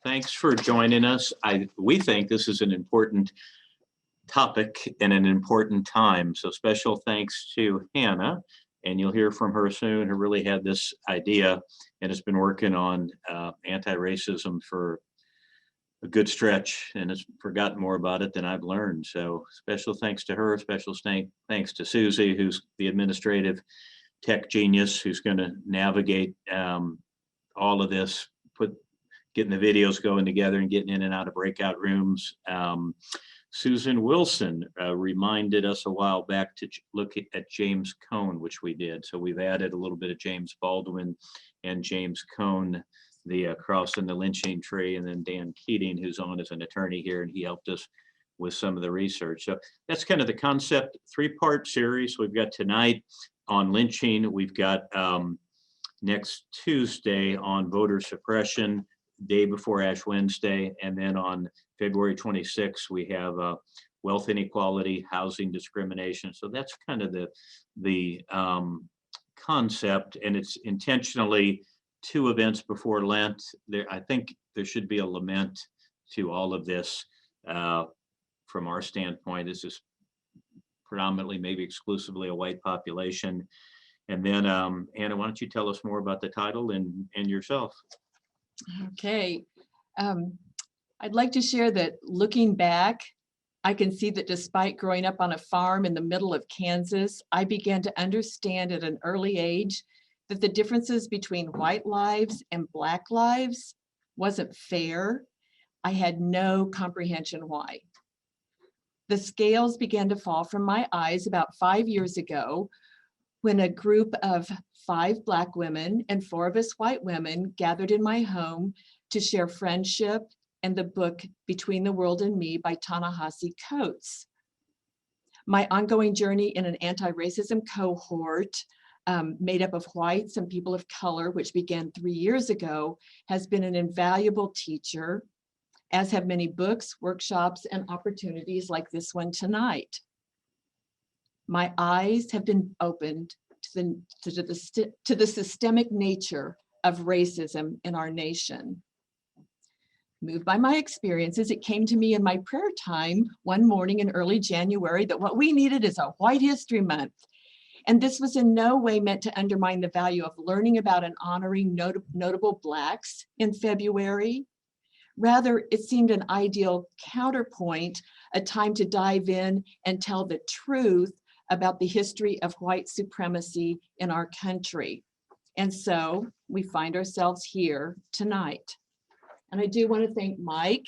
Thanks for joining us. We think this is an important topic and an important time. So special thanks to Hannah, and you'll hear from her soon, who really had this idea and has been working on anti-racism for a good stretch and has forgotten more about it than I've learned. So special thanks to her, special thanks to Susie, who's the administrative tech genius, who's going to navigate all of this, getting the videos going together and getting in and out of breakout rooms. Susan Wilson reminded us a while back to look at James Cone, which we did. So we've added a little bit of James Baldwin and James Cone, the cross and the lynching tree, and then Dan Keating, who's on as an attorney here, and he helped us with some of the research. So that's kind of the concept, three-part series. We've got tonight on lynching. We've got next Tuesday on voter suppression, day before Ash Wednesday, and then on February 26th, we have wealth inequality, housing discrimination. So that's kind of the concept, and it's intentionally 2 events before Lent. I think there should be a lament to all of this from our standpoint. This is predominantly, maybe exclusively, a white population. And then, Anna, why don't you tell us more about the title and yourself? Okay. I'd like to share that looking back, I can see that despite growing up on a farm in the middle of Kansas, I began to understand at an early age that the differences between white lives and Black lives wasn't fair. I had no comprehension why. The scales began to fall from my eyes about 5 years ago when a group of 5 Black women and 4 of us white women gathered in my home to share friendship and the book Between the World and Me by Ta-Nehisi Coates. My ongoing journey in an anti-racism cohort made up of whites and people of color, which began 3 years ago, has been an invaluable teacher, as have many books, workshops, and opportunities like this one tonight. My eyes have been opened to the systemic nature of racism in our nation. Moved by my experiences, it came to me in my prayer time one morning in early January that what we needed is a White History Month. And this was in no way meant to undermine the value of learning about and honoring notable Blacks in February. Rather, it seemed an ideal counterpoint, a time to dive in and tell the truth about the history of white supremacy in our country. And so we find ourselves here tonight. And I do want to thank Mike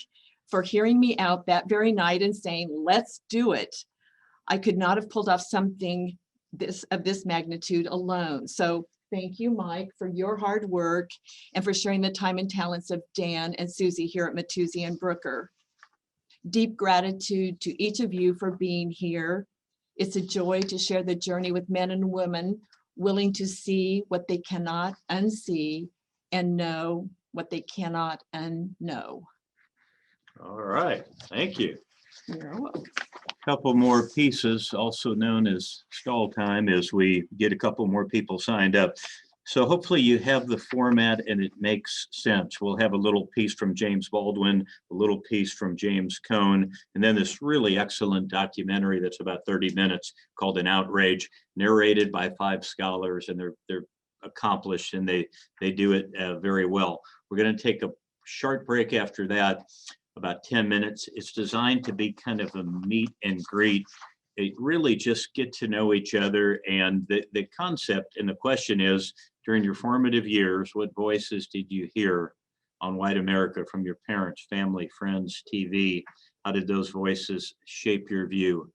for hearing me out that very night and saying, let's do it. I could not have pulled off something of this magnitude alone. So thank you, Mike, for your hard work and for sharing the time and talents of Dan and Susie here at Matteusi and Brooker. Deep gratitude to each of you for being here. It's a joy to share the journey with men and women willing to see what they cannot unsee and know what they cannot unknow. All right, thank you. You're welcome. Couple more pieces, also known as stall time, as we get a couple more people signed up. So hopefully you have the format and it makes sense. We'll have a little piece from James Baldwin, a little piece from James Cone, and then this really excellent documentary that's about 30 minutes called An Outrage, narrated by 5 scholars, and they're accomplished and they do it very well. We're going to take a short break after that, about 10 minutes. It's designed to be kind of a meet and greet. It really just get to know each other. And the concept and the question is, during your formative years, what voices did you hear on white America from your parents, family, friends, TV? How did those voices shape your view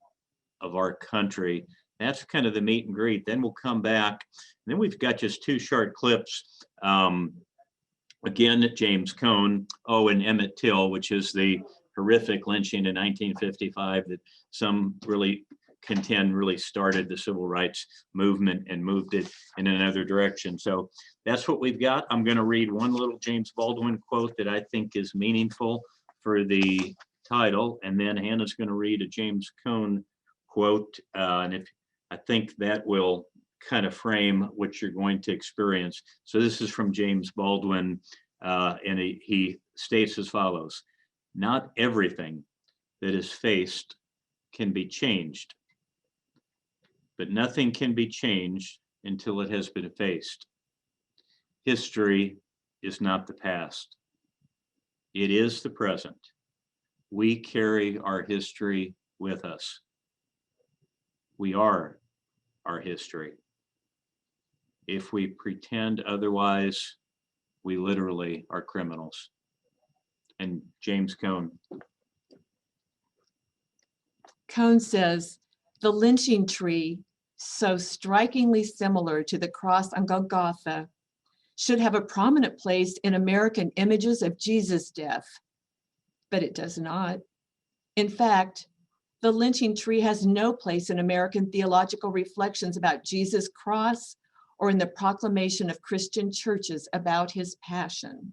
of our country? That's kind of the meet and greet. Then we'll come back. And then we've got just 2 short clips. Again, James Cone, and Emmett Till, which is the horrific lynching in 1955 that some really contend really started the civil rights movement and moved it in another direction. So that's what we've got. I'm going to read one little James Baldwin quote that I think is meaningful for the title, and then Hannah's going to read a James Cone quote, and I think that will kind of frame what you're going to experience. So this is from James Baldwin, and he states as follows: not everything that is faced can be changed, but nothing can be changed until it has been faced. History is not the past. It is the present. We carry our history with us. We are our history. If we pretend otherwise, we literally are criminals. And James Cone. Cone says, the lynching tree, so strikingly similar to the cross on Golgotha, should have a prominent place in American images of Jesus' death, but it does not. In fact, the lynching tree has no place in American theological reflections about Jesus' cross or in the proclamation of Christian churches about his passion.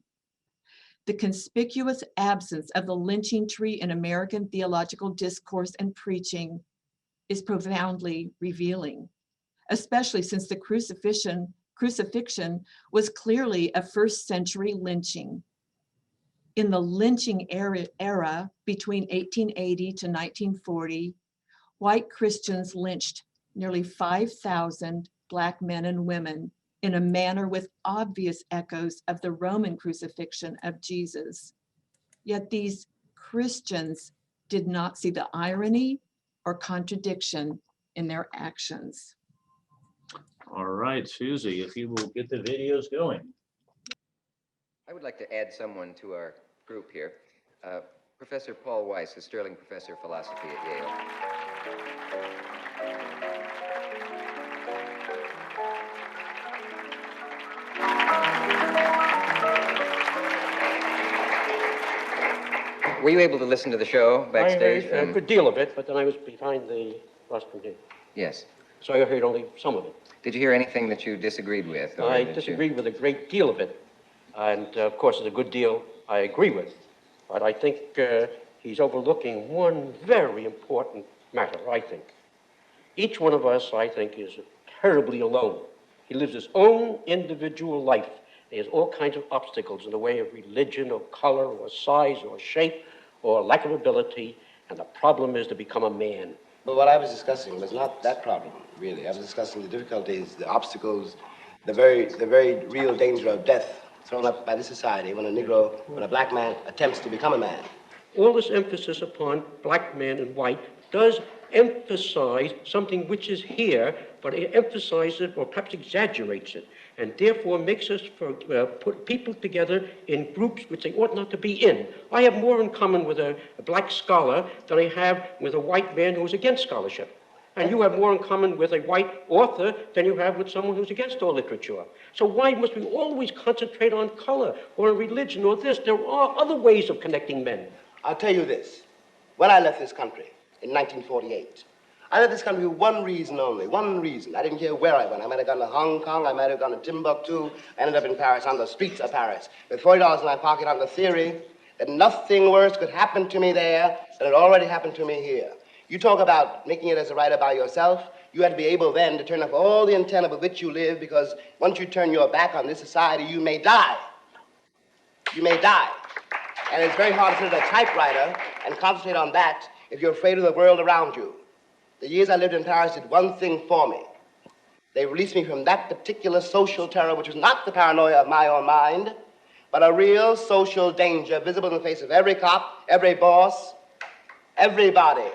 The conspicuous absence of the lynching tree in American theological discourse and preaching is profoundly revealing, especially since the crucifixion was clearly a first-century lynching. In the lynching era between 1880 to 1940, white Christians lynched nearly 5,000 Black men and women in a manner with obvious echoes of the Roman crucifixion of Jesus. Yet these Christians did not see the irony or contradiction in their actions. All right, Susie, if you will get the videos going. I would like to add someone to our group here. Professor Paul Weiss, a Sterling Professor of Philosophy at Yale. Were you able to listen to the show backstage? I heard a good deal of it, but then I was behind the rostrum here. Yes. So I heard only some of it. Did you hear anything that you disagreed with? I disagreed with a great deal of it. And, of course, there's a good deal I agree with. But I think he's overlooking one very important matter, I think. Each one of us, I think, is terribly alone. He lives his own individual life. He has all kinds of obstacles in the way of religion or color or size or shape or lack of ability. And the problem is to become a man. But what I was discussing was not that problem, really. I was discussing the difficulties, the obstacles, the very real danger of death thrown up by this society when a black man attempts to become a man. All this emphasis upon black men and white does emphasize something which is here, but it emphasizes it or perhaps exaggerates it, and therefore makes us put people together in groups which they ought not to be in. I have more in common with a black scholar than I have with a white man who's against scholarship. And you have more in common with a white author than you have with someone who's against all literature. So why must we always concentrate on color or religion or this? There are other ways of connecting men. I'll tell you this. When I left this country in 1948, I left this country with one reason only, one reason. I didn't care where I went. I might have gone to Hong Kong, I might have gone to Timbuktu, I ended up in Paris, on the streets of Paris, with $40 in my pocket on the theory that nothing worse could happen to me there than had already happened to me here. You talk about making it as a writer by yourself. You had to be able then to turn off all the antenna with which you live, because once you turn your back on this society, you may die. You may die. And it's very hard to sit at a typewriter and concentrate on that if you're afraid of the world around you. The years I lived in Paris did one thing for me. They released me from that particular social terror, which was not the paranoia of my own mind, but a real social danger visible in the face of every cop, every boss, everybody.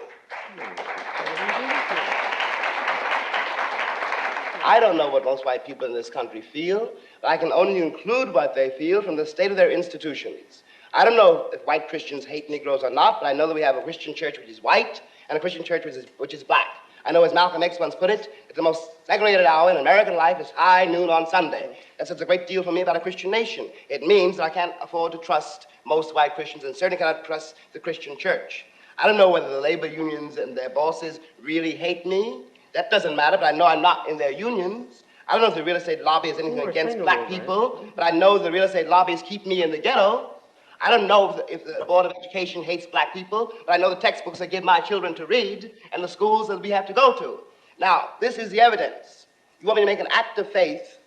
I don't know what most white people in this country feel, but I can only include what they feel from the state of their institutions. I don't know if white Christians hate Negroes or not, but I know that we have a Christian church which is white and a Christian church which is black. I know, as Malcolm X once put it, that the most segregated hour in American life is high noon on Sunday. That says a great deal for me about a Christian nation. It means that I can't afford to trust most white Christians and certainly cannot trust the Christian church. I don't know whether the labor unions and their bosses really hate me. That doesn't matter, but I know I'm not in their unions. I don't know if the real estate lobby is anything against black people, but I know the real estate lobbies keep me in the ghetto. I don't know if the Board of Education hates black people, but I know the textbooks they give my children to read and the schools that we have to go to. Now, this is the evidence. You want me to make an act of faith,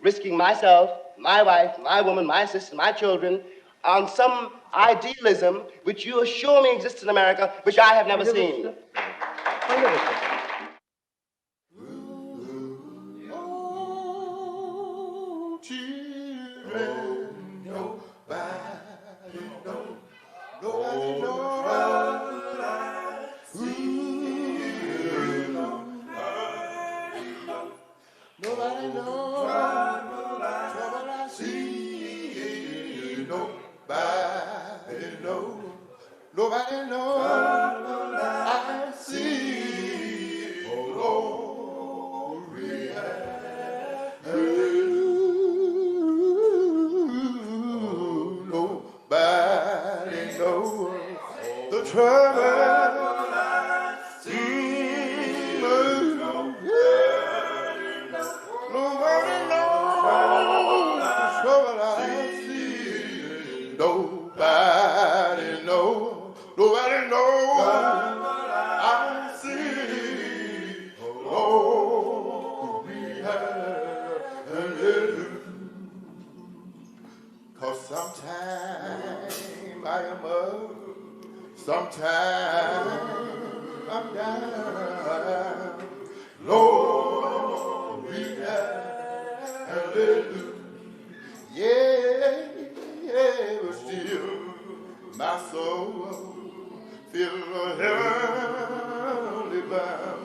risking myself, my wife, my woman, my sister, my children, on some idealism which you assure me exists in America, which I have never seen. I never said that. Nobody knows trouble I see. Nobody knows. Nobody knows I see. Oh, glory. Nobody knows the trouble. Nobody knows the trouble I see. Nobody knows. Nobody knows I see. Oh, we have. Cause sometimes I am up, sometimes I'm down. Lord, we have. Hallelujah. Yeah, yeah, but still my soul feels heavenly bound.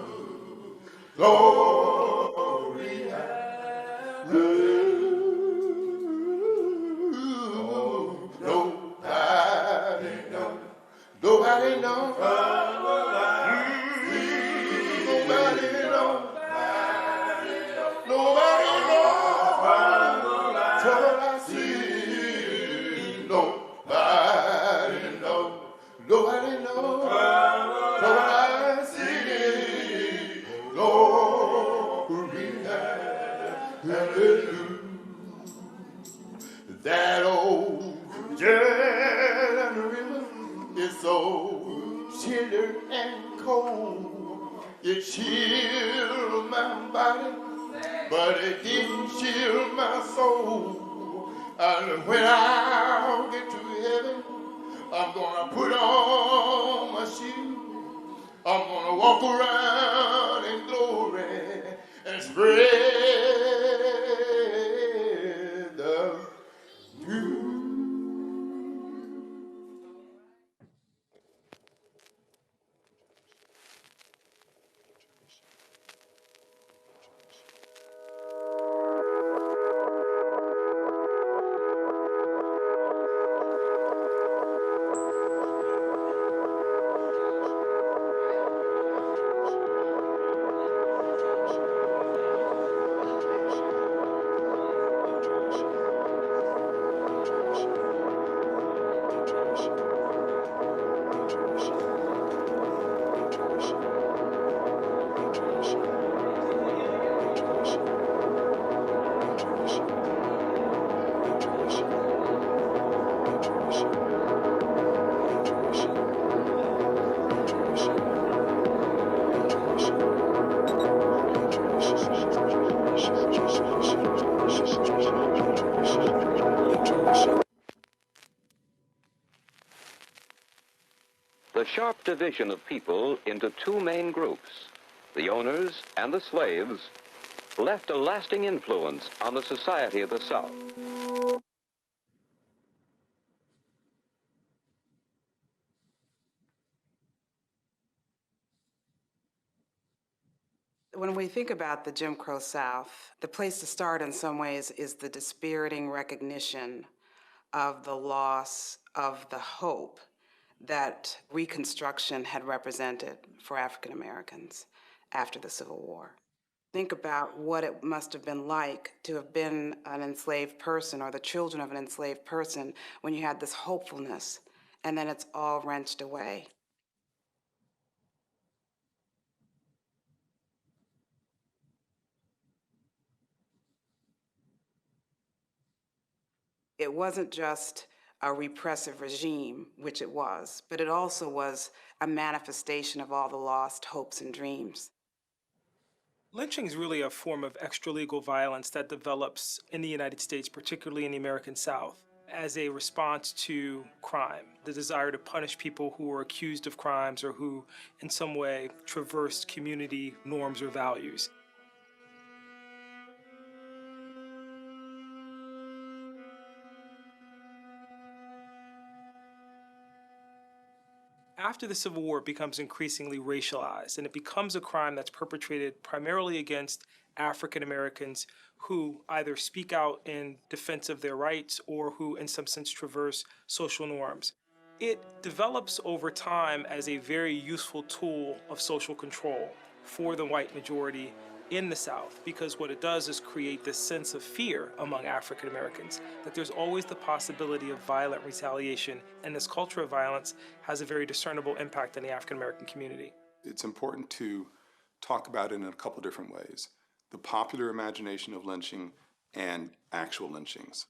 Glory, hallelujah. Nobody knows. Nobody knows. Nobody knows. Nobody knows. Trouble I see. Nobody knows. Nobody knows. Trouble I see. Glory, hallelujah. That old Jordan River is so chilly and cold. It chilled my body, but it didn't chill my soul. And when I get to heaven, I'm gonna put on my shoes. I'm gonna walk around in glory and spread the news. The sharp division of people into two main groups, the owners and the slaves, left a lasting influence on the society of the South. When we think about the Jim Crow South, the place to start in some ways is the dispiriting recognition of the loss of the hope that Reconstruction had represented for African Americans after the Civil War. Think about what it must have been like to have been an enslaved person or the children of an enslaved person when you had this hopefulness and then it's all wrenched away. It wasn't just a repressive regime, which it was, but it also was a manifestation of all the lost hopes and dreams. Lynching is really a form of extralegal violence that develops in the United States, particularly in the American South. as a response to crime, the desire to punish people who were accused of crimes or who in some way traversed community norms or values. After the Civil War, it becomes increasingly racialized, and it becomes a crime that's perpetrated primarily against African Americans who either speak out in defense of their rights or who, in some sense, traverse social norms. It develops over time as a very useful tool of social control for the white majority in the South, because what it does is create this sense of fear among African Americans, that there's always the possibility of violent retaliation, and this culture of violence has a very discernible impact on the African American community. It's important to talk about it in a couple different ways: the popular imagination of lynching and actual lynchings.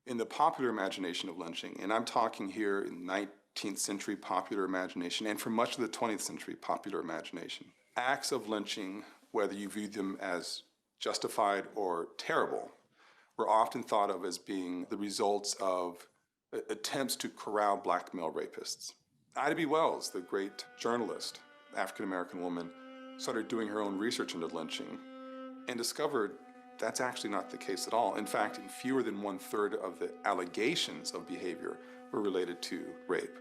In the popular imagination of lynching, and I'm talking here in 19th century popular imagination and for much of the 20th century popular imagination, acts of lynching, whether you view them as justified or terrible, were often thought of as being the results of attempts to corral black male rapists. Ida B. Wells, the great journalist, African-American woman, started doing her own research into lynching and discovered that's actually not the case at all. In fact, in fewer than 1/3 of the allegations of behavior were related to rape.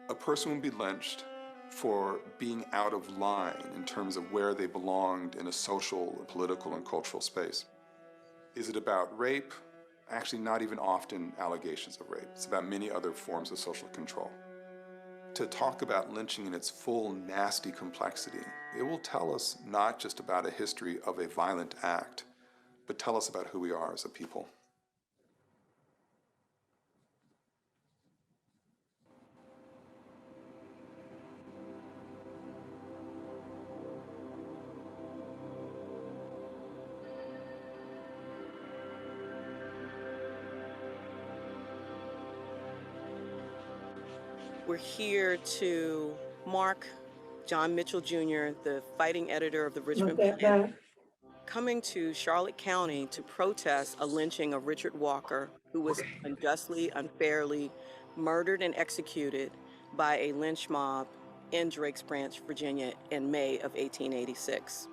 A person would be lynched for being out of line in terms of where they belonged in a social, political, and cultural space. Is it about rape? Actually, not even often allegations of rape. It's about many other forms of social control. To talk about lynching in its full nasty complexity, it will tell us not just about a history of a violent act, but tell us about who we are as a people. We're here to mark John Mitchell Jr., the fighting editor of the Richmond Planet, coming to Charlotte County to protest a lynching of Richard Walker, who was unjustly, unfairly murdered and executed by a lynch mob in Drakes Branch, Virginia in May of 1886.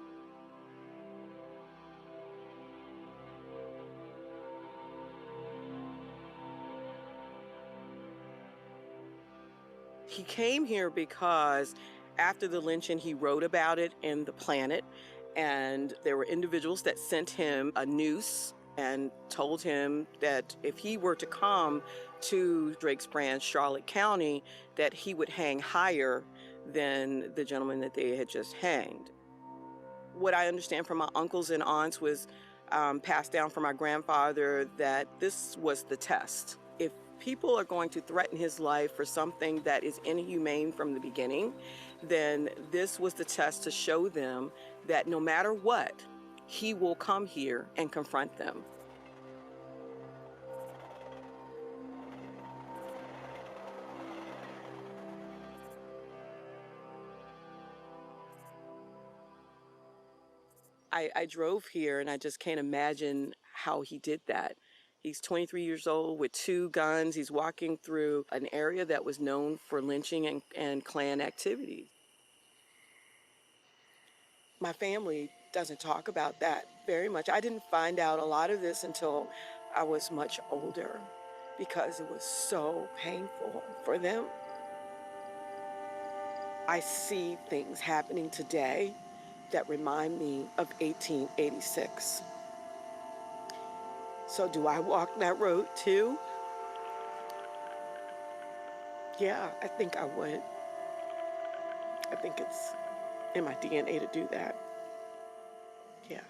He came here because after the lynching, he wrote about it in the Planet, and there were individuals that sent him a noose and told him that if he were to come to Drakes Branch, Charlotte County, that he would hang higher than the gentleman that they had just hanged. What I understand from my uncles and aunts was passed down from my grandfather, that this was the test. If people are going to threaten his life for something that is inhumane from the beginning, then this was the test to show them that no matter what, he will come here and confront them. I drove here and I just can't imagine how he did that. He's 23 years old with 2 guns. He's walking through an area that was known for lynching and Klan activity. My family doesn't talk about that very much. I didn't find out a lot of this until I was much older because it was so painful for them. I see things happening today that remind me of 1886. So do I walk that road too? Yeah, I think I would. I think it's in my DNA to do that. Yeah.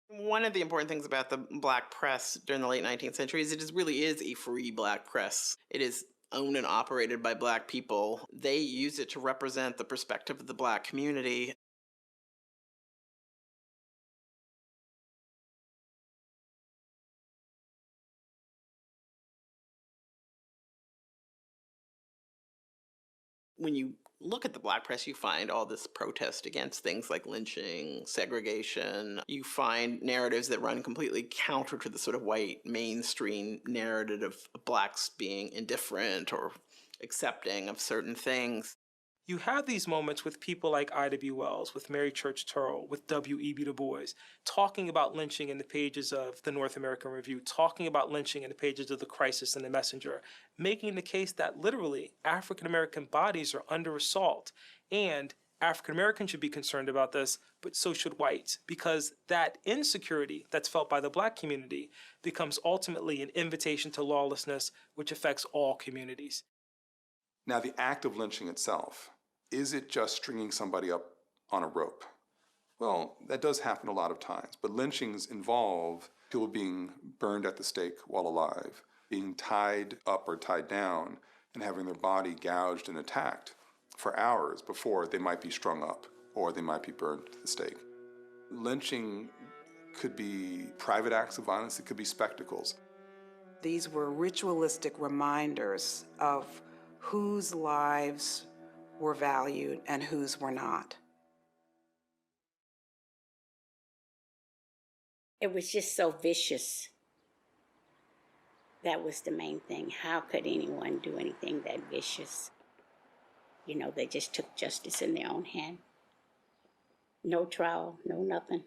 One of the important things about the Black press during the late 19th century is really is a free Black press. It is owned and operated by Black people. They use it to represent the perspective of the Black community. When you look at the black press, you find all this protest against things like lynching, segregation. You find narratives that run completely counter to the sort of white mainstream narrative of blacks being indifferent or accepting of certain things. You have these moments with people like Ida B. Wells, with Mary Church Terrell, with W.E.B. Du Bois, talking about lynching in the pages of the North American Review, talking about lynching in the pages of The Crisis and The Messenger, making the case that literally African American bodies are under assault, and African Americans should be concerned about this, but so should whites, because that insecurity that's felt by the black community becomes ultimately an invitation to lawlessness, which affects all communities. Now, the act of lynching itself, is it just stringing somebody up on a rope? Well, that does happen a lot of times, but lynchings involve people being burned at the stake while alive, being tied up or tied down, and having their body gouged and attacked for hours before they might be strung up or they might be burned to the stake. Lynching could be private acts of violence, it could be spectacles. These were ritualistic reminders of whose lives were valued and whose were not. It was just so vicious. That was the main thing. How could anyone do anything that vicious? You know, they just took justice in their own hand. No trial, no nothing.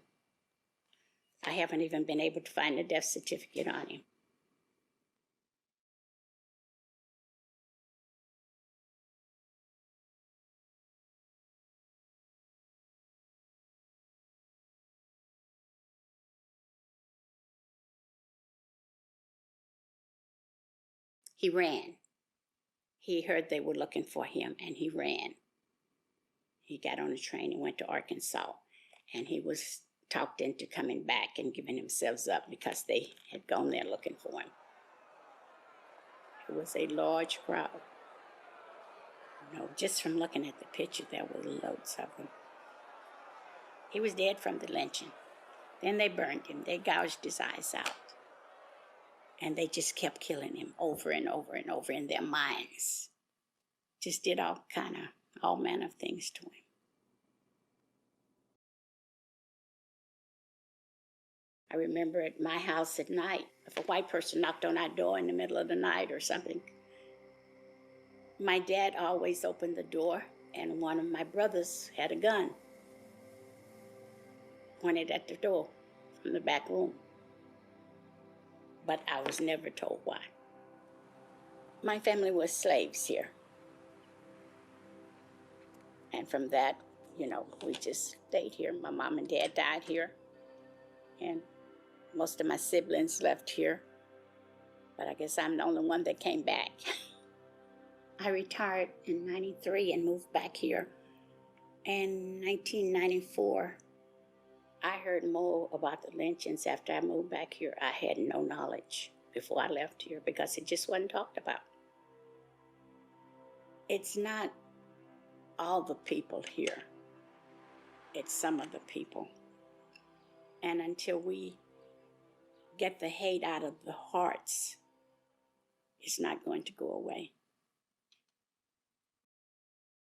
I haven't even been able to find a death certificate on him. He ran. He heard they were looking for him, and he ran. He got on a train and went to Arkansas, and he was talked into coming back and giving themselves up because they had gone there looking for him. It was a large crowd. You know, just from looking at the picture, there were loads of them. He was dead from the lynching. Then they burned him. They gouged his eyes out. And they just kept killing him over and over and over in their minds. Just did all manner of things to him. I remember at my house at night, if a white person knocked on our door in the middle of the night or something, my dad always opened the door, and one of my brothers had a gun pointed at the door from the back room. But I was never told why. My family was slaves here. And from that, you know, we just stayed here. My mom and dad died here. And most of my siblings left here. But I guess I'm the only one that came back. I retired in '93 and moved back here. In 1994, I heard more about the lynchings after I moved back here. I had no knowledge before I left here because it just wasn't talked about. It's not all the people here. It's some of the people. And until we get the hate out of the hearts, it's not going to go away.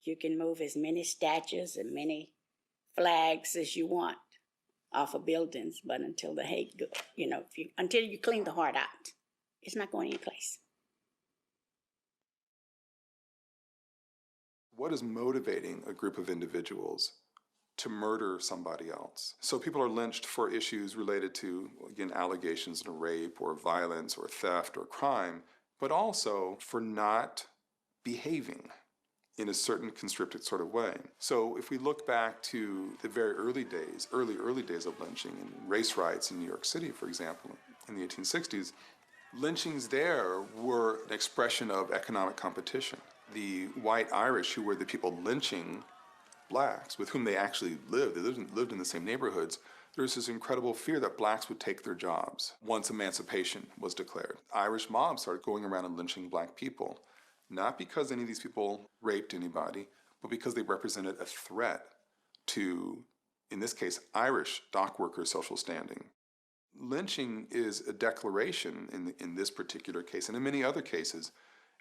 You can move as many statues and many flags as you want off of buildings, but until the hate go, you know, until you clean the heart out, it's not going anyplace. What is motivating a group of individuals to murder somebody else? So people are lynched for issues related to, again, allegations of rape or violence or theft or crime, but also for not behaving in a certain constricted sort of way. So if we look back to the very early days of lynching and race riots in New York City, for example, in the 1860s, lynchings there were an expression of economic competition. The white Irish, who were the people lynching blacks, with whom they actually lived, lived in the same neighborhoods, there was this incredible fear that blacks would take their jobs once emancipation was declared. Irish mobs started going around and lynching black people, not because any of these people raped anybody, but because they represented a threat to, in this case, Irish dock workers' social standing. Lynching is a declaration in this particular case, and in many other cases,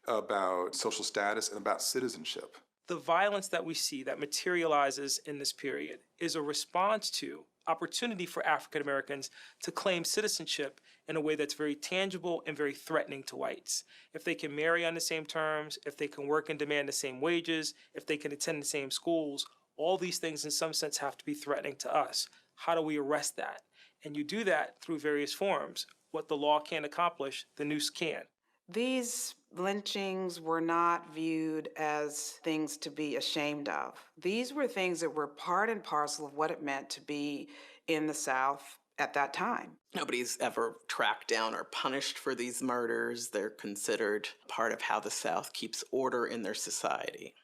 about social status and about citizenship. The violence that we see that materializes in this period is a response to opportunity for African Americans to claim citizenship in a way that's very tangible and very threatening to whites. If they can marry on the same terms, if they can work and demand the same wages, if they can attend the same schools, all these things in some sense have to be threatening to us. How do we arrest that? And you do that through various forms. What the law can't accomplish, the noose can. These lynchings were not viewed as things to be ashamed of. These were things that were part and parcel of what it meant to be in the South at that time. Nobody's ever tracked down or punished for these murders. They're considered part of how the South keeps order in their society.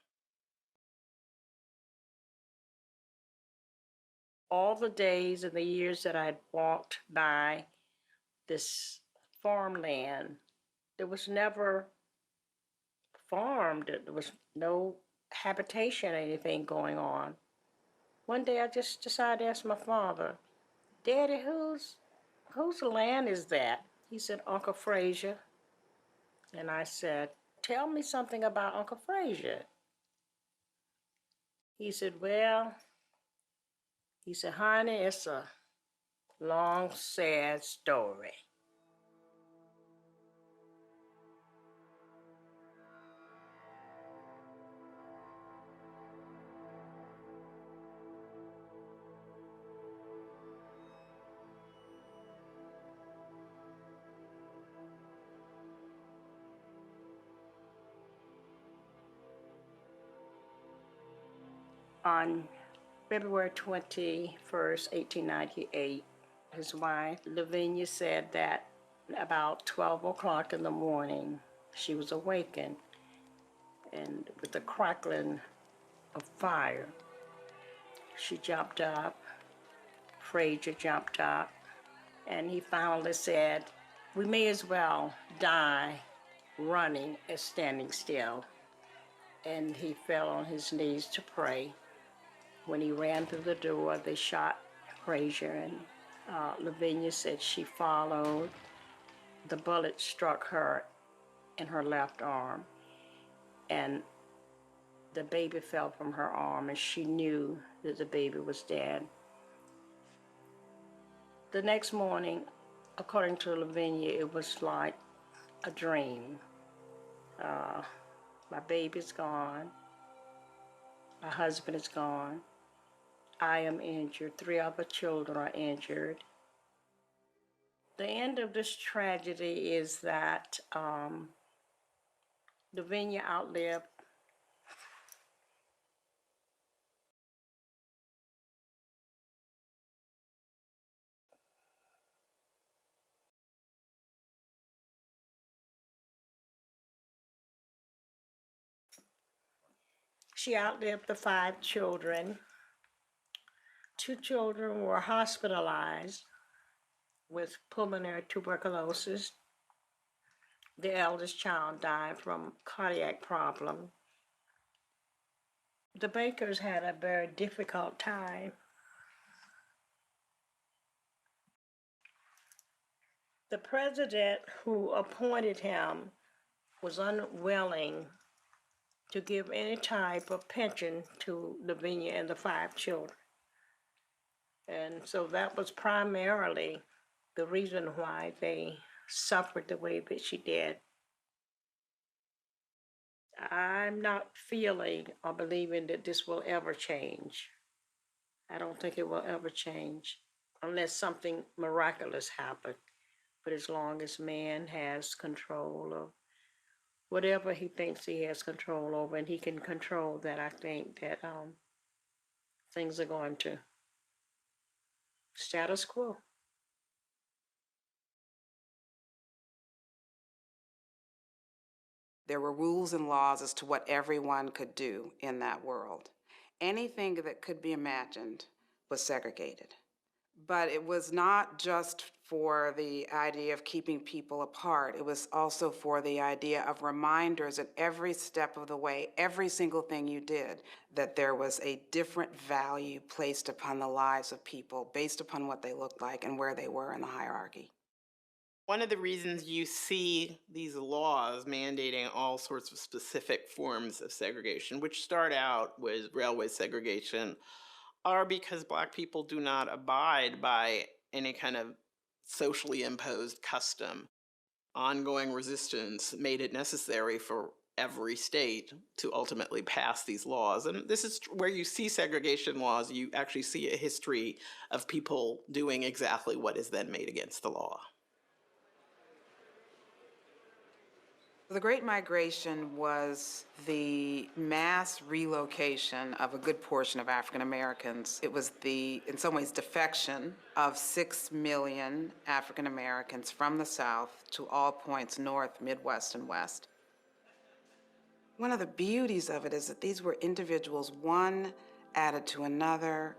All the days and the years that I'd walked by this farmland, there was never farmed. There was no habitation or anything going on. One day I just decided to ask my father, Daddy, whose land is that? He said, Uncle Frazier. And I said, tell me something about Uncle Frazier. He said, honey, it's a long, sad story. On February 21st, 1898, his wife, Lavinia, said that about 12 o'clock in the morning, she was awakened and with the crackling of fire. She jumped up, Frazier jumped up, and he finally said, we may as well die running as standing still. And he fell on his knees to pray. When he ran through the door, they shot Frazier, and Lavinia said she followed. The bullet struck her in her left arm, and the baby fell from her arm, and she knew that the baby was dead. The next morning, according to Lavinia, it was like a dream. My baby's gone. My husband is gone. I am injured. 3 other children are injured. The end of this tragedy is that Lavinia outlived the 5 children. 2 children were hospitalized with pulmonary tuberculosis. The eldest child died from cardiac problem. The Bakers had a very difficult time. The president who appointed him was unwilling to give any type of pension to Lavinia and the 5 children. And so that was primarily the reason why they suffered the way that she did. I'm not feeling or believing that this will ever change. I don't think it will ever change unless something miraculous happens. But as long as man has control of whatever he thinks he has control over, and he can control that, I think that things are going to status quo. There were rules and laws as to what everyone could do in that world. Anything that could be imagined was segregated. But it was not just for the idea of keeping people apart. It was also for the idea of reminders at every step of the way, every single thing you did, that there was a different value placed upon the lives of people based upon what they looked like and where they were in the hierarchy. One of the reasons you see these laws mandating all sorts of specific forms of segregation, which start out with railway segregation, are because Black people do not abide by any kind of socially imposed custom. Ongoing resistance made it necessary for every state to ultimately pass these laws. And this is where you see segregation laws, you actually see a history of people doing exactly what is then made against the law. The Great Migration was the mass relocation of a good portion of African Americans. It was the, in some ways, defection of 6 million African Americans from the South to all points north, Midwest, and West. One of the beauties of it is that these were individuals, one added to another,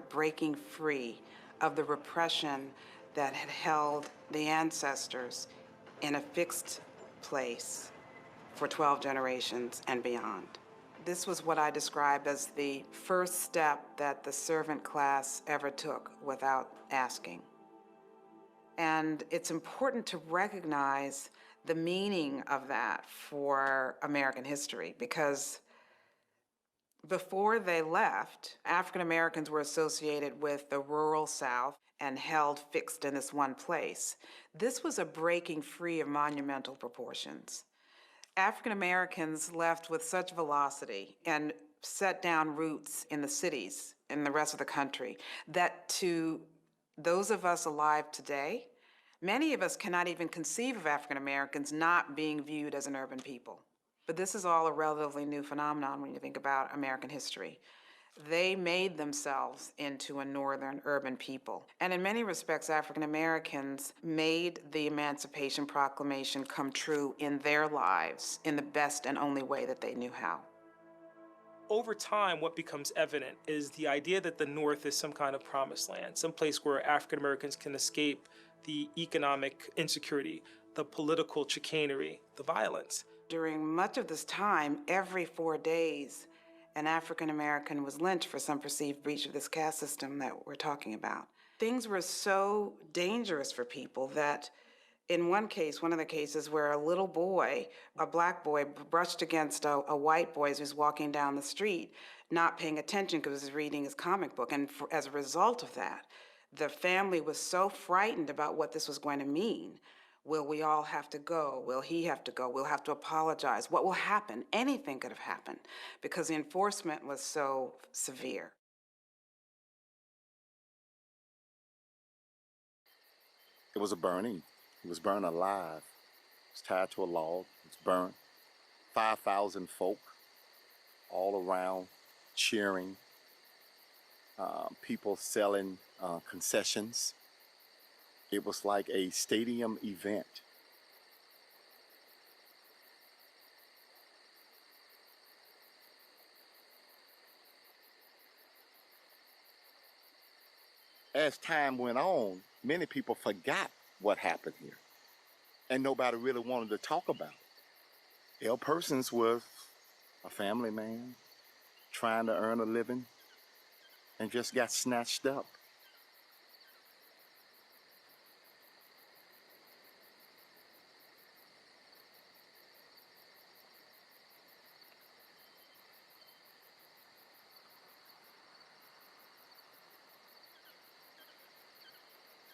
breaking free of the repression that had held the ancestors in a fixed place for 12 generations and beyond. This was what I describe as the first step that the servant class ever took without asking. And it's important to recognize the meaning of that for American history, because before they left, African Americans were associated with the rural South and held fixed in this one place. This was a breaking free of monumental proportions. African Americans left with such velocity and set down roots in the cities in the rest of the country that to those of us alive today, many of us cannot even conceive of African Americans not being viewed as an urban people. But this is all a relatively new phenomenon when you think about American history. They made themselves into a northern urban people. And in many respects, African Americans made the Emancipation Proclamation come true in their lives in the best and only way that they knew how. Over time, what becomes evident is the idea that the North is some kind of promised land, some place where African Americans can escape the economic insecurity, the political chicanery, the violence. During much of this time, every 4 days, an African American was lynched for some perceived breach of this caste system that we're talking about. Things were so dangerous for people that in one case, one of the cases where a little boy, a Black boy, brushed against a white boy as he was walking down the street, not paying attention because he was reading his comic book. And as a result of that, the family was so frightened about what this was going to mean. Will we all have to go? Will he have to go? We'll have to apologize. What will happen? Anything could have happened because the enforcement was so severe. It was a burning. He was burned alive. He was tied to a log. He was burned. 5,000 folk all around cheering. People selling concessions. It was like a stadium event. As time went on, many people forgot what happened here. And nobody really wanted to talk about it. L. Persons was a family man trying to earn a living and just got snatched up.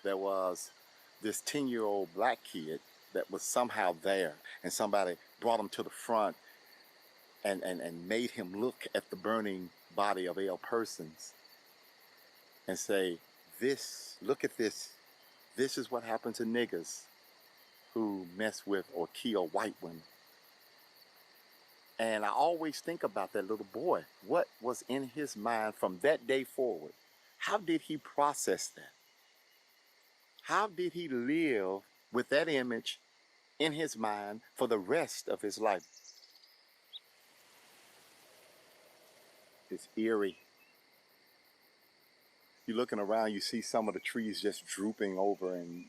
There was this 10-year-old Black kid that was somehow there, and somebody brought him to the front and made him look at the burning body of L. Persons and say, look at this. This is what happened to niggers who mess with or kill white women. And I always think about that little boy. What was in his mind from that day forward? How did he process that? How did he live with that image in his mind for the rest of his life? It's eerie. You're looking around, you see some of the trees just drooping over, and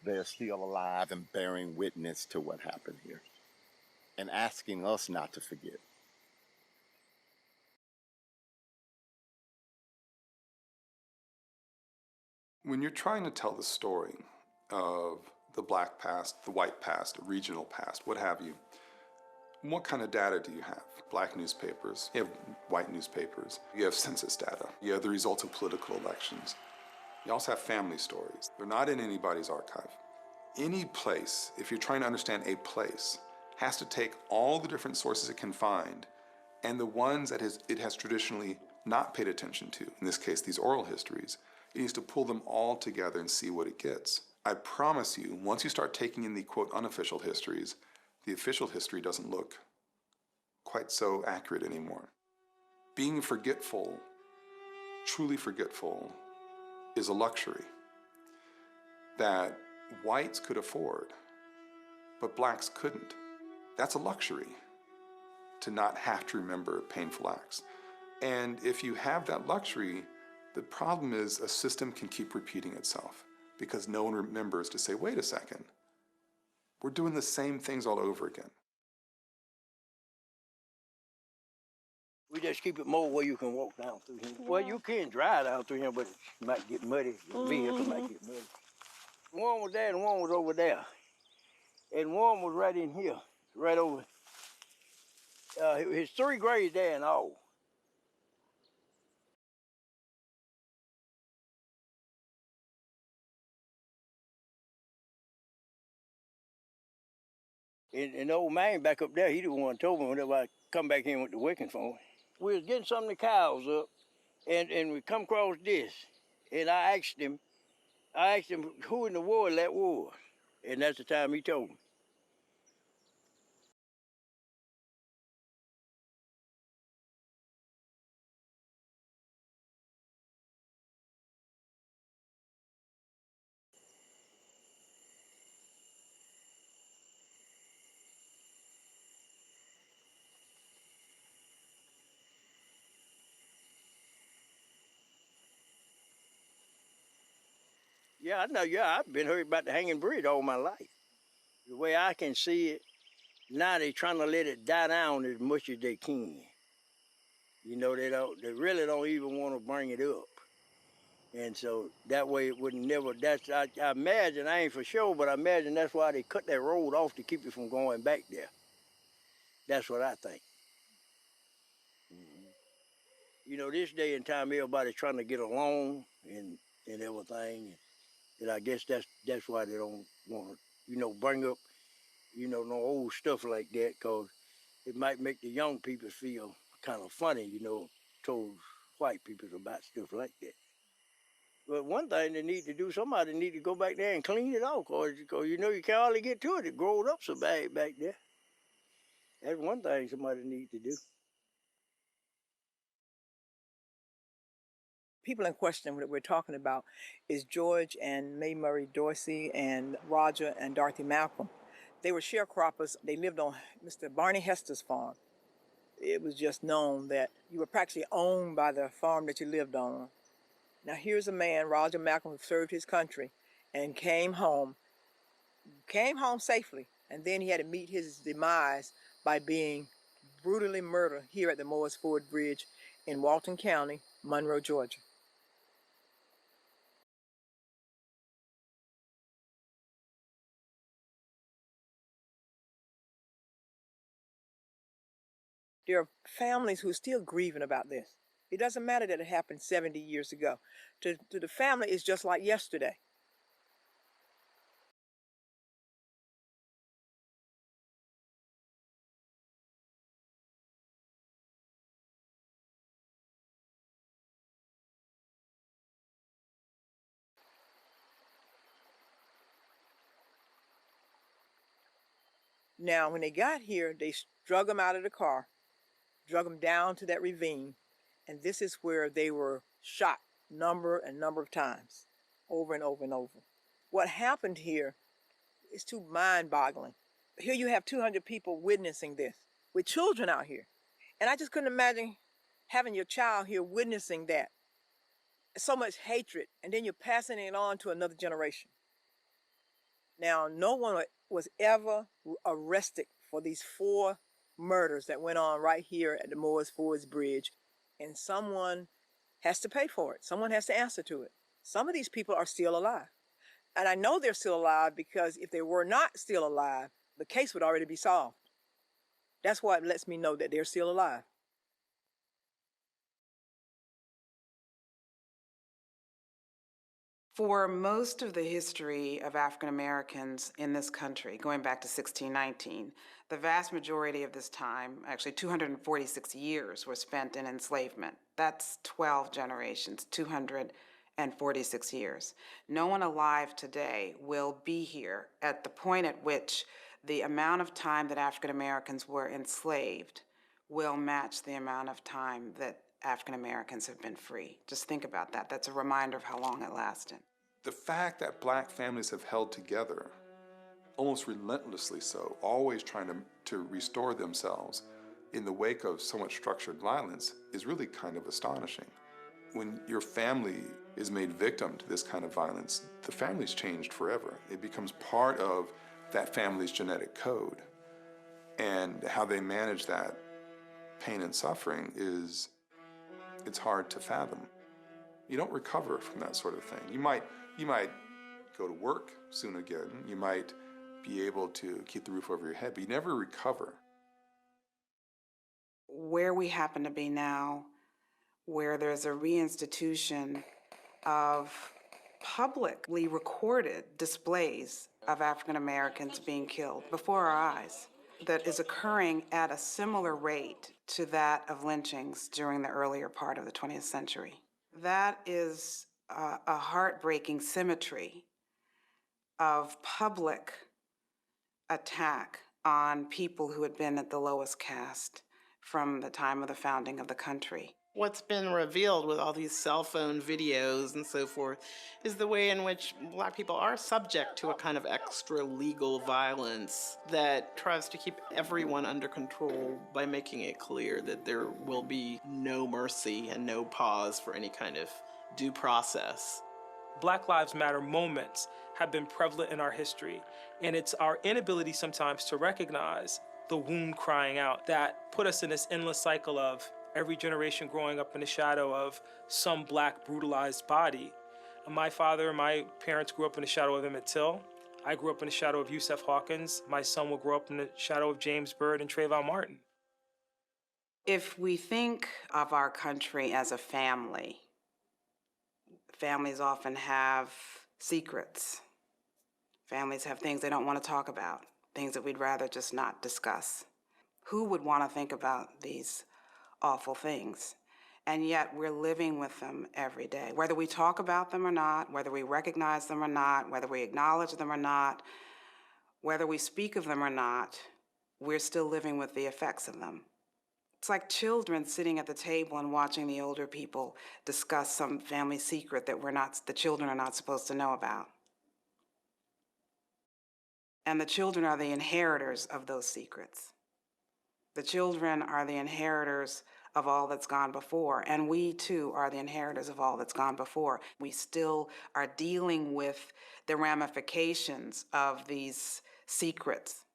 they're still alive and bearing witness to what happened here and asking us not to forget. When you're trying to tell the story of the black past, the white past, regional past, what have you. What kind of data do you have? Black newspapers, you have white newspapers, you have census data, you have the results of political elections. You also have family stories. They're not in anybody's archive. Any place, if you're trying to understand a place, has to take all the different sources it can find and the ones that it has traditionally not paid attention to, in this case, these oral histories, it needs to pull them all together and see what it gets. I promise you, once you start taking in the quote unofficial histories, the official history doesn't look quite so accurate anymore. Being forgetful, truly forgetful, is a luxury that whites could afford, but blacks couldn't. That's a luxury, to not have to remember painful acts. And if you have that luxury, the problem is a system can keep repeating itself because no one remembers to say, wait a second, we're doing the same things all over again. We just keep it more where you can walk down through here. Well, you can drive down through here, but it might get muddy. The vehicle might get muddy. One was there and one was over there. And one was right in here, right over. His 3 grades there and all. And the old man back up there, he the one told me whenever I come back in with the wicking for him. We was getting some of the cows up, and we come across this. And I asked him who in the world that was. And that's the time he told me. Yeah, I know. Yeah, I've been heard about the hanging bridge all my life. The way I can see it, now they're trying to let it die down as much as they can. You know, they really don't even want to bring it up. And so that way it would never, I imagine, I ain't for sure, but I imagine that's why they cut that road off to keep it from going back there. That's what I think. You know, this day and time, everybody's trying to get along and everything. And I guess that's why they don't want to, bring up, no old stuff like that, because it might make the young people feel kind of funny, towards white people about stuff like that. But one thing they need to do, somebody need to go back there and clean it off, because you can't hardly get to it. It growed up so bad back there. That's one thing somebody needs to do. People in question that we're talking about is George and Mae Murray Dorsey and Roger and Dorothy Malcolm. They were sharecroppers. They lived on Mr. Barney Hester's farm. It was just known that you were practically owned by the farm that you lived on. Now here's a man, Roger Malcolm, who served his country and came home safely, and then he had to meet his demise by being brutally murdered here at the Morris Ford Bridge in Walton County, Monroe, Georgia. There are families who are still grieving about this. It doesn't matter that it happened 70 years ago. To the family, it's just like yesterday. Now, when they got here, they drug them out of the car, drug them down to that ravine, and this is where they were shot number of times, over and over and over. What happened here is too mind-boggling. Here you have 200 people witnessing this, with children out here. And I just couldn't imagine having your child here witnessing that. So much hatred, and then you're passing it on to another generation. Now, no one was ever arrested for these 4 murders that went on right here at the Morris Ford Bridge, and someone has to pay for it. Someone has to answer to it. Some of these people are still alive. And I know they're still alive because if they were not still alive, the case would already be solved. That's why it lets me know that they're still alive. For most of the history of African Americans in this country, going back to 1619, the vast majority of this time, actually 246 years, were spent in enslavement. That's 12 generations, 246 years. No one alive today will be here at the point at which the amount of time that African Americans were enslaved will match the amount of time that African Americans have been free. Just think about that. That's a reminder of how long it lasted. The fact that black families have held together, almost relentlessly so, always trying to restore themselves in the wake of so much structured violence, is really kind of astonishing. When your family is made victim to this kind of violence, the family's changed forever. It becomes part of that family's genetic code. And how they manage that pain and suffering it's hard to fathom. You don't recover from that sort of thing. You might go to work soon again. You might be able to keep the roof over your head, but you never recover. Where we happen to be now, where there's a reinstitution of publicly recorded displays of African Americans being killed before our eyes, that is occurring at a similar rate to that of lynchings during the earlier part of the 20th century. That is a heartbreaking symmetry of public attack on people who had been at the lowest caste from the time of the founding of the country. What's been revealed with all these cell phone videos and so forth is the way in which Black people are subject to a kind of extra legal violence that tries to keep everyone under control by making it clear that there will be no mercy and no pause for any kind of due process. Black Lives Matter moments have been prevalent in our history, and it's our inability sometimes to recognize the wound crying out that put us in this endless cycle of every generation growing up in the shadow of some Black brutalized body. And my father and my parents grew up in the shadow of Emmett Till. I grew up in the shadow of Yusef Hawkins. My son will grow up in the shadow of James Byrd and Trayvon Martin. If we think of our country as a family, families often have secrets. Families have things they don't want to talk about, things that we'd rather just not discuss. Who would want to think about these awful things? And yet we're living with them every day. Whether we talk about them or not, whether we recognize them or not, whether we acknowledge them or not, whether we speak of them or not, we're still living with the effects of them. It's like children sitting at the table and watching the older people discuss some family secret that the children are not supposed to know about. And the children are the inheritors of those secrets. The children are the inheritors of all that's gone before, and we too are the inheritors of all that's gone before. We still are dealing with the ramifications of these secrets.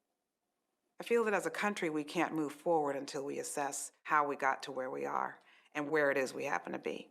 I feel that as a country, we can't move forward until we assess how we got to where we are and where it is we happen to be.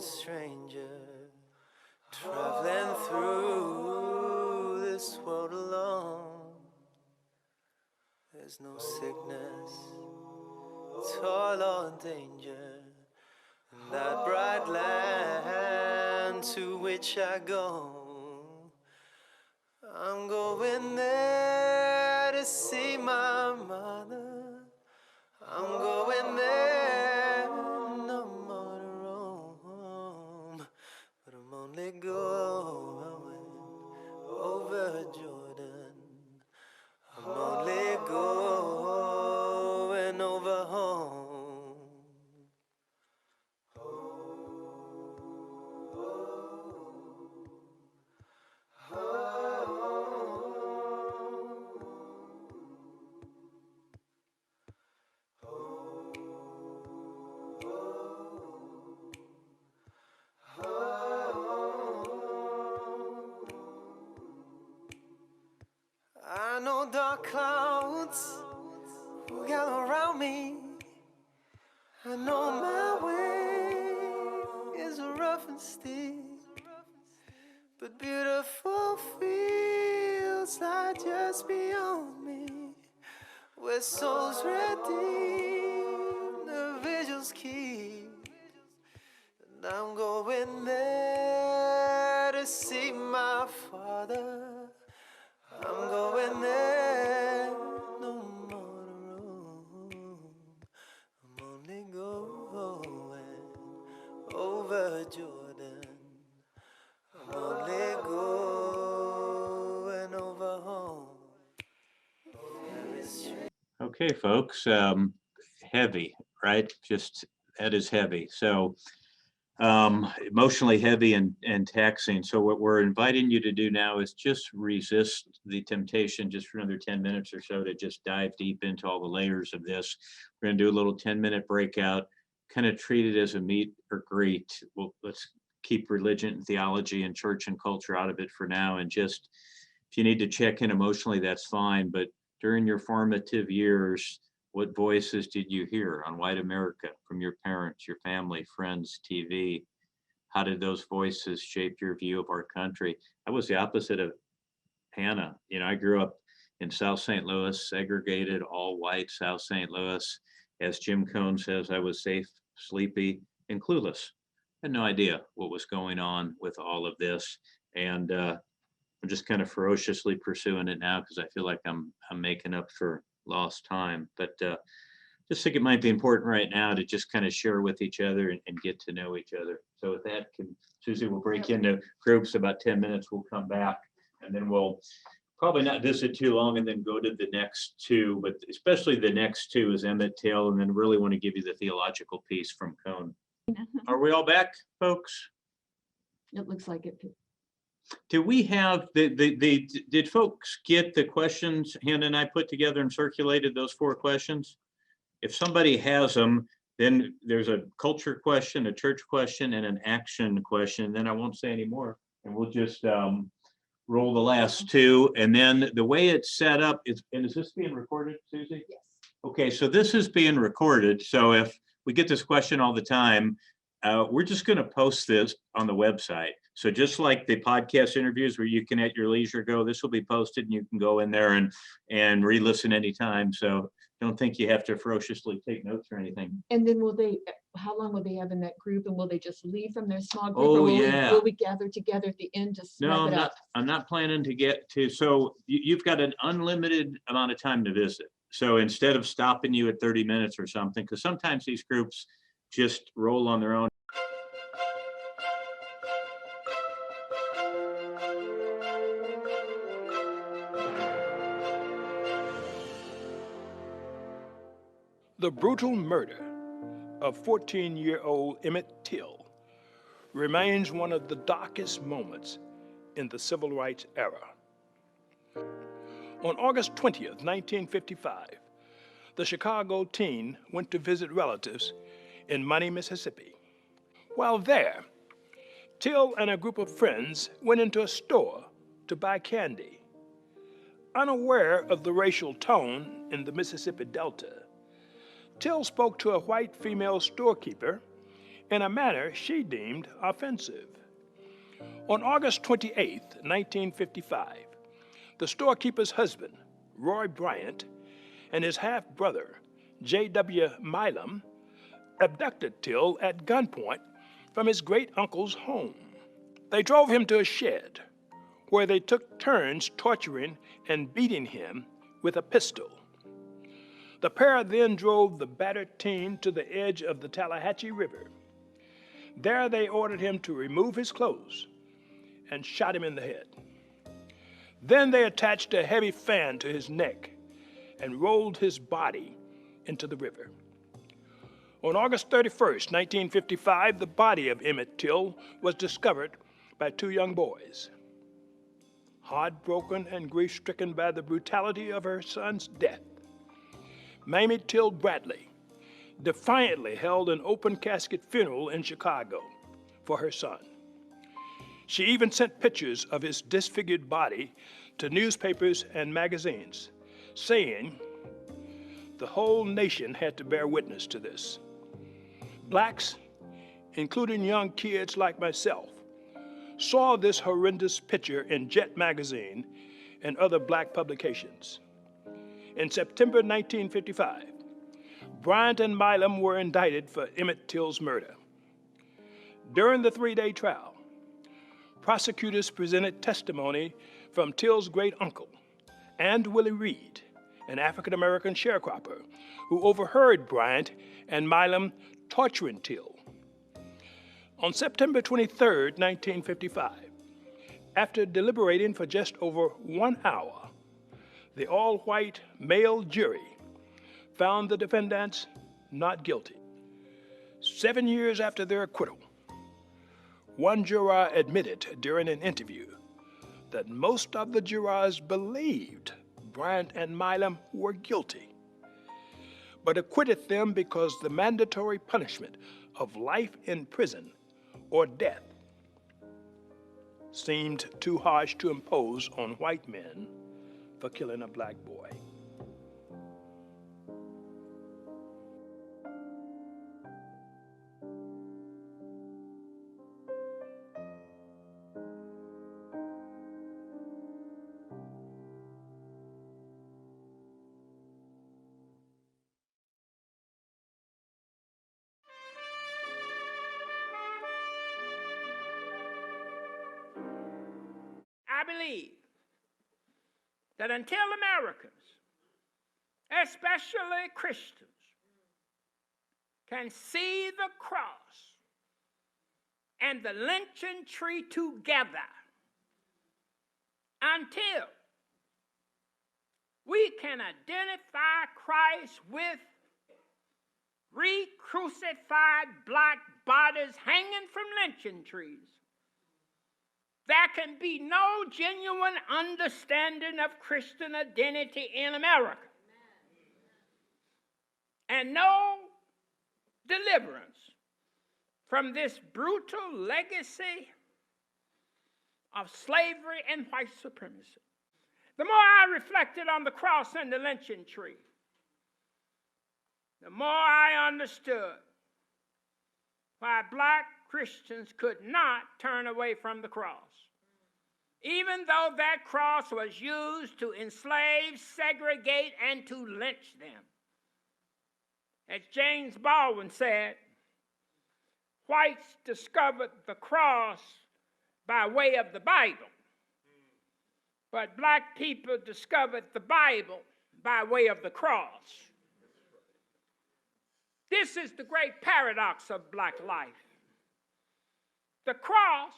Stranger traveling through this world alone. There's no sickness, toil or danger in that bright land to which I go. I'm going there to see my mother. I'm going there, no more to roam. But I'm only going over Jordan. I'm only going over home. clouds gather around me. I know my way is rough and steep, but beautiful fields lie just beyond me, where souls redeem, the vigils keep. And I'm going there to see my Father. I'm going there, no more to roam. I'm only going over Jordan. I'm only going over home. Okay, folks, heavy, right? Just, that is heavy. So emotionally heavy and taxing. So what we're inviting you to do now is just resist the temptation just for another 10 minutes or so to just dive deep into all the layers of this. We're going to do a little 10-minute breakout, kind of treat it as a meet or greet. Well, let's keep religion, theology, and church and culture out of it for now. And just, if you need to check in emotionally, that's fine. But during your formative years, what voices did you hear on white America from your parents, your family, friends, TV? How did those voices shape your view of our country? I was the opposite of Hannah. You know, I grew up in South St. Louis, segregated, all white South St. Louis. As Jim Cone says, I was safe, sleepy, and clueless. I had no idea what was going on with all of this. And I'm just kind of ferociously pursuing it now because I feel like I'm making up for lost time. But just think it might be important right now to just kind of share with each other and get to know each other. So with that, Susie, we'll break into groups about 10 minutes. We'll come back and then we'll probably not visit too long and then go to the next two, but especially the next two is Emmett Till, and then really want to give you the theological piece from Cone. Are we all back, folks? It looks like it. Do we have did folks get the questions Hannah and I put together and circulated those 4 questions? If somebody has them, then there's a culture question, a church question, and an action question. Then I won't say any more, and we'll just roll the last 2. And then the way it's set up is, and is this being recorded, Susie? Yes. Okay, so this is being recorded. So if we get this question all the time, we're just going to post this on the website. So just like the podcast interviews where you can at your leisure go, this will be posted and you can go in there and re-listen anytime. So don't think you have to ferociously take notes or anything. And then how long will they have in that group? And will they just leave from their small group? Oh, or yeah. Will we gather together at the end to No, wrap it up? I'm not planning to get to, so you've got an unlimited amount of time to visit. So instead of stopping you at 30 minutes or something, because sometimes these groups just roll on their own. The brutal murder of 14-year-old Emmett Till remains one of the darkest moments in the civil rights era. On August 20th, 1955, the Chicago teen went to visit relatives in Money, Mississippi. While there, Till and a group of friends went into a store to buy candy. Unaware of the racial tone in the Mississippi Delta, Till spoke to a white female storekeeper in a manner she deemed offensive. On August 28, 1955, the storekeeper's husband, Roy Bryant, and his half-brother, J.W. Milam, abducted Till at gunpoint from his great-uncle's home. They drove him to a shed where they took turns torturing and beating him with a pistol. The pair then drove the battered teen to the edge of the Tallahatchie River. There they ordered him to remove his clothes and shot him in the head. Then they attached a heavy fan to his neck and rolled his body into the river. On August 31st, 1955, the body of Emmett Till was discovered by 2 young boys. Heartbroken and grief-stricken by the brutality of her son's death, Mamie Till Bradley defiantly held an open casket funeral in Chicago for her son. She even sent pictures of his disfigured body to newspapers and magazines, saying The whole nation had to bear witness to this. Blacks, including young kids like myself, saw this horrendous picture in Jet magazine and other black publications. In September 1955, Bryant and Milam were indicted for Emmett Till's murder. During the three-day trial, prosecutors presented testimony from Till's great-uncle and Willie Reed, an African-American sharecropper who overheard Bryant and Milam torturing Till. On September 23, 1955, after deliberating for just over 1 hour, the all-white male jury found the defendants not guilty. 7 years after their acquittal, one juror admitted during an interview that most of the jurors believed Bryant and Milam were guilty, but acquitted them because the mandatory punishment of life in prison or death seemed too harsh to impose on white men for killing a black boy. I believe that until Americans, especially Christians, can see the cross and the lynching tree together, until we can identify Christ with re-crucified black bodies hanging from lynching trees, there can be no genuine understanding of Christian identity in America, and no deliverance from this brutal legacy of slavery and white supremacy. The more I reflected on the cross and the lynching tree, the more I understood why black Christians could not turn away from the cross, even though that cross was used to enslave, segregate, and to lynch them. As James Baldwin said, whites discovered the cross by way of the Bible, but black people discovered the Bible by way of the cross. This is the great paradox of black life. The cross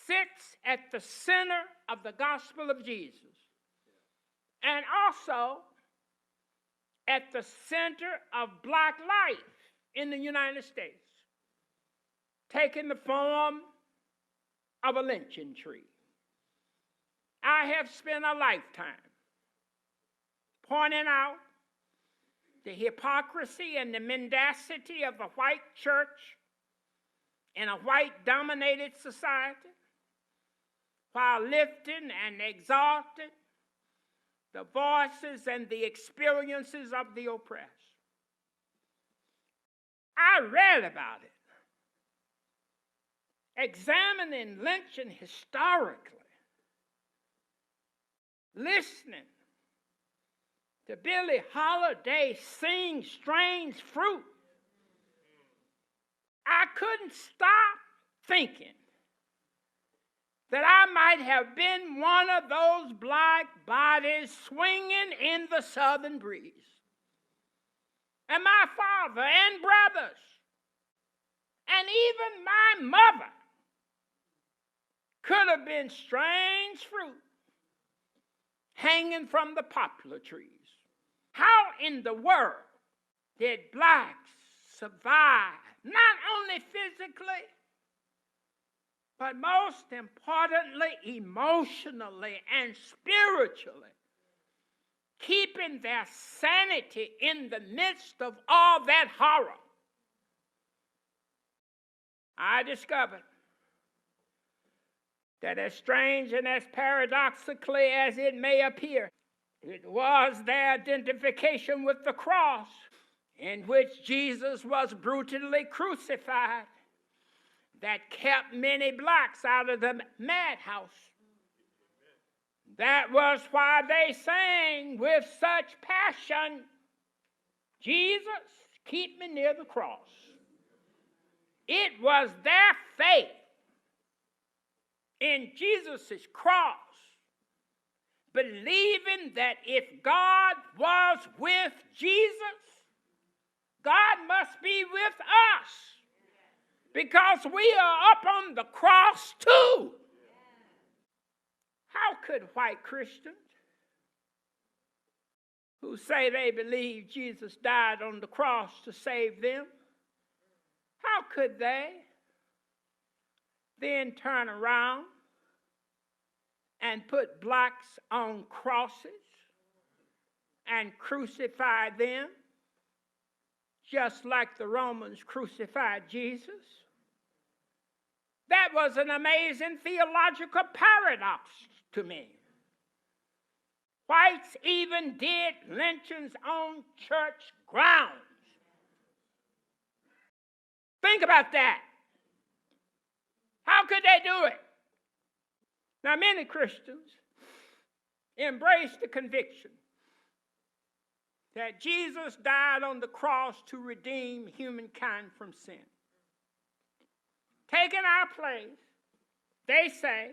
sits at the center of the gospel of Jesus, and also at the center of black life in the United States, taking the form of a lynching tree. I have spent a lifetime pointing out the hypocrisy and the mendacity of the white church in a white-dominated society, while lifting and exalting the voices and the experiences of the oppressed. I read about it, examining lynching historically, listening to Billie Holiday sing Strange Fruit. I couldn't stop thinking that I might have been one of those black bodies swinging in the southern breeze. And my father and brothers, and even my mother, could have been strange fruit hanging from the poplar trees. How in the world did blacks survive, not only physically, but most importantly, emotionally and spiritually, keeping their sanity in the midst of all that horror? I discovered that as strange and as paradoxically as it may appear, It was their identification with the cross, in which Jesus was brutally crucified, that kept many blacks out of the madhouse. That was why they sang with such passion, Jesus, keep me near the cross. It was their faith in Jesus' cross, believing that if God was with Jesus, God must be with us, because we are up on the cross too. How could white Christians who say they believe Jesus died on the cross to save them, how could they then turn around and put blacks on crosses and crucify them just like the Romans crucified Jesus? That was an amazing theological paradox to me. Whites even did lynchings on church grounds. Think about that. How could they do it? Now, many Christians embrace the conviction that Jesus died on the cross to redeem humankind from sin. Taking our place, they say,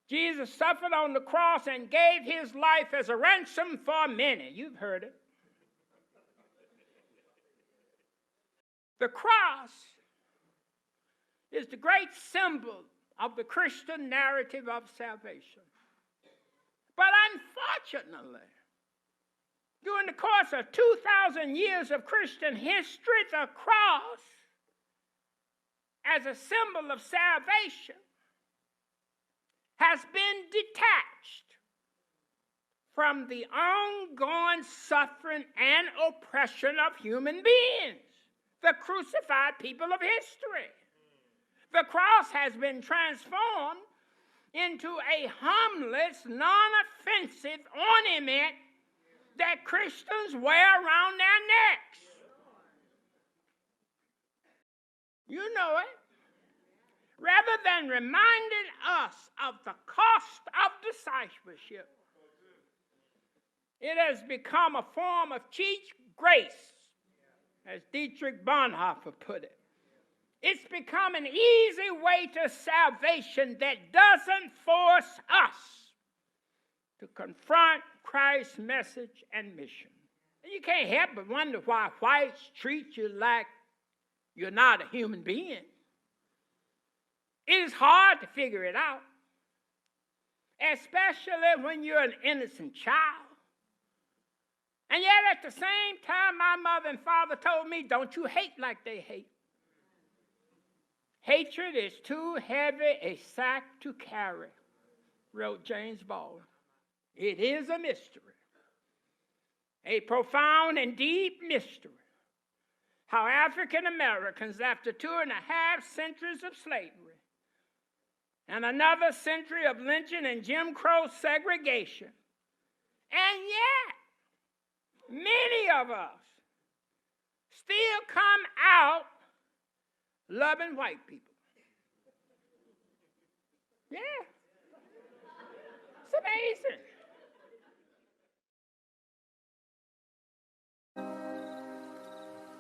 Jesus suffered on the cross and gave his life as a ransom for many. You've heard it. The cross is the great symbol of the Christian narrative of salvation. But unfortunately, during the course of 2,000 years of Christian history, the cross, as a symbol of salvation, has been detached from the ongoing suffering and oppression of human beings, the crucified people of history. The cross has been transformed into a harmless, non-offensive ornament that Christians wear around their necks. You know it. Rather than reminding us of the cost of discipleship, it has become a form of cheap grace, as Dietrich Bonhoeffer put it. It's become an easy way to salvation that doesn't force us to confront Christ's message and mission. And you can't help but wonder why whites treat you like you're not a human being. It is hard to figure it out, especially when you're an innocent child. And yet at the same time, my mother and father told me, don't you hate like they hate. Hatred is too heavy a sack to carry, wrote James Baldwin. It is a mystery, a profound and deep mystery, how African Americans, after 2.5 centuries of slavery and another century of lynching and Jim Crow segregation, and yet many of us still come out loving white people. Yeah. It's amazing.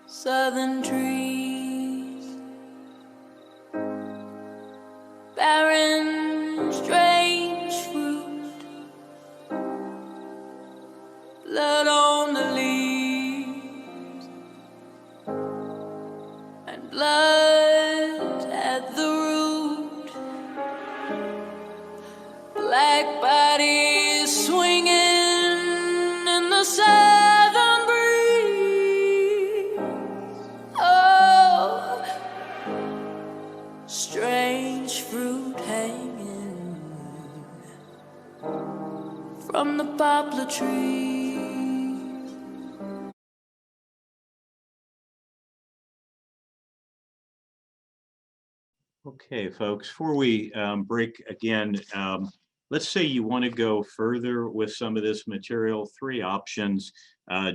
Southern trees, barren, strange fruit, blood on the leaves, and blood at the root, black bodies swinging in the southern breeze. Oh, strange fruit hanging from the poplar trees. Okay, folks, before we break again, let's say you want to go further with some of this material, 3 options.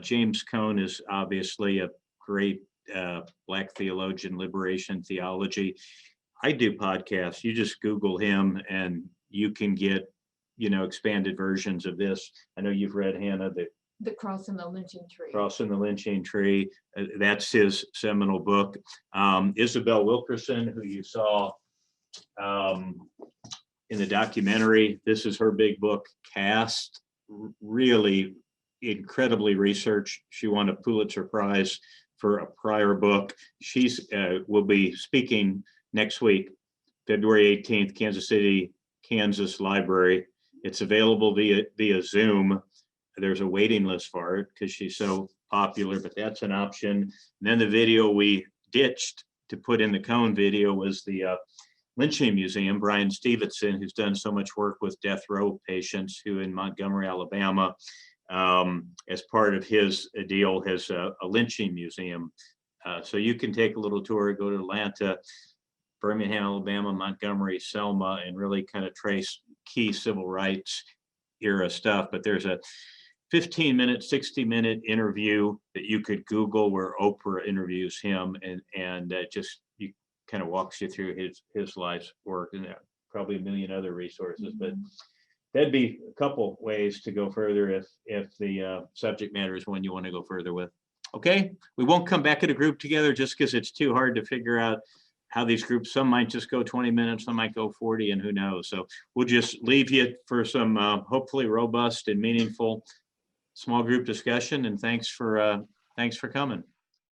James Cone is obviously a great Black theologian, liberation theology. I do podcasts. You just Google him and you can get, expanded versions of this. I know you've read, Hannah, The Cross and the Lynching Tree. Cross in the Lynching Tree. That's his seminal book. Isabel Wilkerson, who you saw in the documentary, this is her big book, Cast. Really incredibly researched. She won a Pulitzer Prize for a prior book. She's will be speaking next week, February 18th, Kansas City, Kansas Library. It's available via Zoom. There's a waiting list for it because she's so popular, but that's an option. And then the video we ditched to put in the Cone video was the Lynching Museum. Brian Stevenson, who's done so much work with death row patients, who in Montgomery, Alabama, as part of his deal, has a lynching museum. So you can take a little tour, go to Atlanta, Birmingham, Alabama, Montgomery, Selma, and really kind of trace key civil rights era stuff. But there's a 15-minute, 60-minute interview that you could Google where Oprah interviews him, and just you kind of walks you through his life's work, and probably a million other resources. But that'd be a couple ways to go further if the subject matter is one you want to go further with. Okay, we won't come back at a group together just because it's too hard to figure out how these groups, some might just go 20 minutes, some might go 40, and who knows. So we'll just leave you for some hopefully robust and meaningful small group discussion, and thanks for coming.